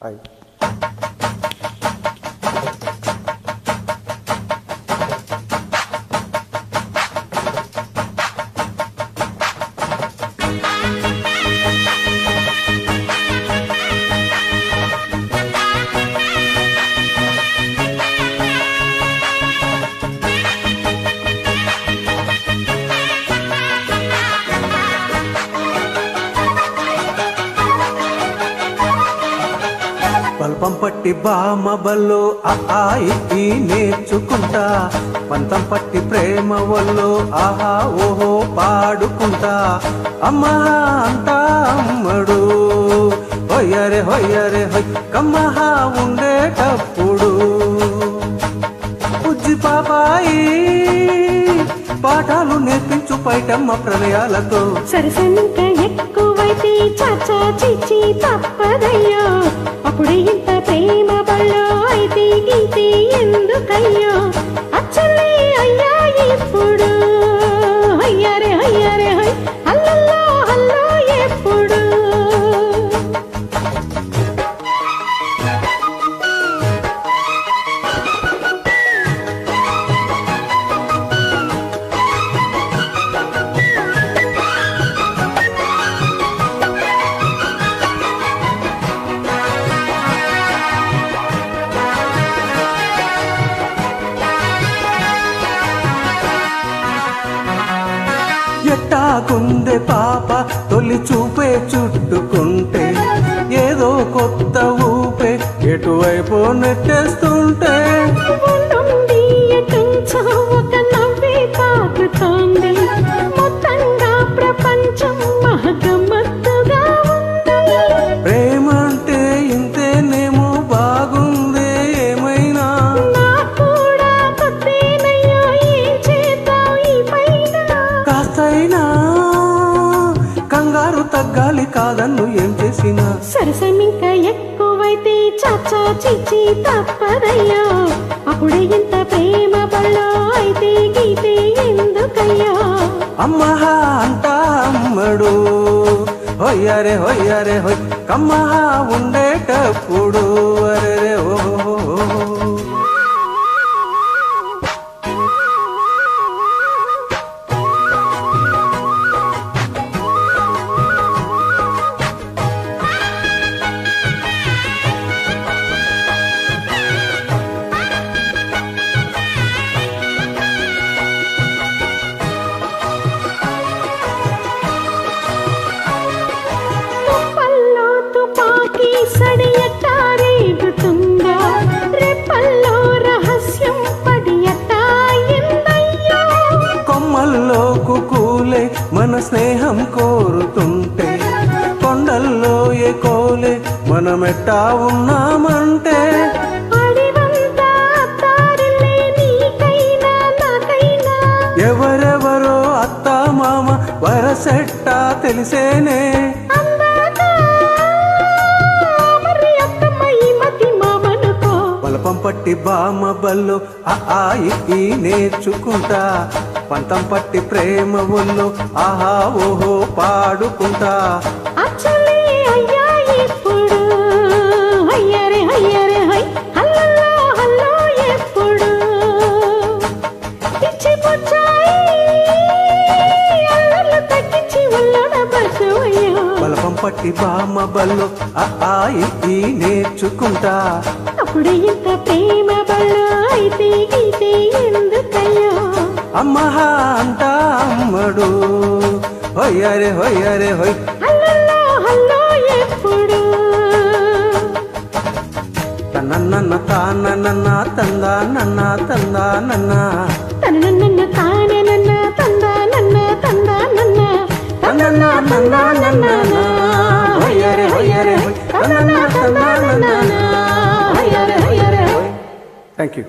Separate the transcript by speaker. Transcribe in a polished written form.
Speaker 1: Hi. పల్పం పట్టి బామ బల్లో ఆయి నేర్చుకుంటా, పంతం పట్టి ప్రేమ వల్లో ఆహా ఓహో పాడుకుంటా. అమ్మా అంటా అమ్మడు హొయ్యరే హొయ్యరే హొయ్ కమ్మహా ఉండేటప్పుడు. బుజ్జి పాపాయి పాఠాలు నేర్పించు పైటమ్మ ప్రణయాలతో.
Speaker 2: సరసనింక ఎక్కువైతే చాచా చిచ్చి తప్పదయ్యో, అప్పుడే ఇంత ప్రేమ బళ్ళో అయితే గీతే ఎందుకయ్యో. అచ్చలే అయ్యా ఇప్పుడు అయ్యారే అయ్యారే హై అల్లల్లో అల్లో ఎప్పుడు.
Speaker 1: ఎట్టాగుందే పాప తొలి చూపే చుట్టుకుంటే, ఏదో కొత్త ఊపే ఎటువైపు నెట్టేస్తుంటే.
Speaker 2: ఒక నవ్వే తాకుతోంది, మొత్తంగా ప్రపంచం మహగమ్మత్తుగా ఉంది.
Speaker 1: ప్రేమంటే ఇంతేనేమో బాగుందే ఏమైనా.
Speaker 2: కూడా కొత్తేనయ్యో ఏం చేద్దాం ఈ పైన.
Speaker 1: కాస్తైనా కంగారు తగ్గాలి కాదన్ను ఏం చేసినా.
Speaker 2: సరసమింక ఎక్కువైతే చాచా చిచ్చి తప్పదయ్యో, అప్పుడే ఇంత ప్రేమ బళ్ళో అయితే గీతే ఎందుకయ్యో.
Speaker 1: అమ్మహా అంటా అమ్మడు హొయ్యరే హొయ్యరే హొయ్ కమ్మహా ఉండేటప్పుడు. అరే ఓహో
Speaker 2: సడియటారేగుతుందా రెప్పల్లో రహస్యం పడియటాయిందయ్యో.
Speaker 1: కొమ్మల్లో కుకూలే మన స్నేహం కోరుతుంటే, కొండల్లో ఏ కోలే మనమెట్టా ఉన్నామంటే.
Speaker 2: అడివంతా అత్తారిల్లే నీకైనా నాకైనా,
Speaker 1: ఎవరెవరో అత్త మామ వరసెట్టా తెలిసేనే. పల్పం పట్టి బామ బల్లో ఆయి నేర్చుకుంటా, పంతం పట్టి ప్రేమ ఒళ్ళు ఆహా ఓహో పాడుకుంటా.
Speaker 2: అచ్చలే అయ్యా ఇప్పుడు అయ్యారే అయ్యారే హై అల్లల్లో అల్లో ఎప్పుడు. పిచ్చి పుచ్చాయి అల్లర్లు తగ్గించి ఒళ్ళోన పరచవయ్యో.
Speaker 1: పల్పం పట్టి బామ బల్లో ఆయి నేర్చుకుంటా,
Speaker 2: అప్పుడు ఇంత ప్రేమ బళ్ళో అయితే గీతే ఎందుకయ్యో.
Speaker 1: అమ్మహా అంటా అమ్మడు హొయ్యరే హొయ్యరే హొయ్
Speaker 2: అల్లల్లో అల్లో ఎప్పుడు.
Speaker 1: తనన్న తానన్న తందా నన్న తందా నన్న
Speaker 2: తనన్న తానే నన్న తందా నన్న తందా నన్న
Speaker 1: తనన్న నన్న నన్న హొయ్యరే హొయ్యరే హొయ్ తనన్న తందా నన్న హొయ్యరే హొయ్యరే హొయ్. Thank you.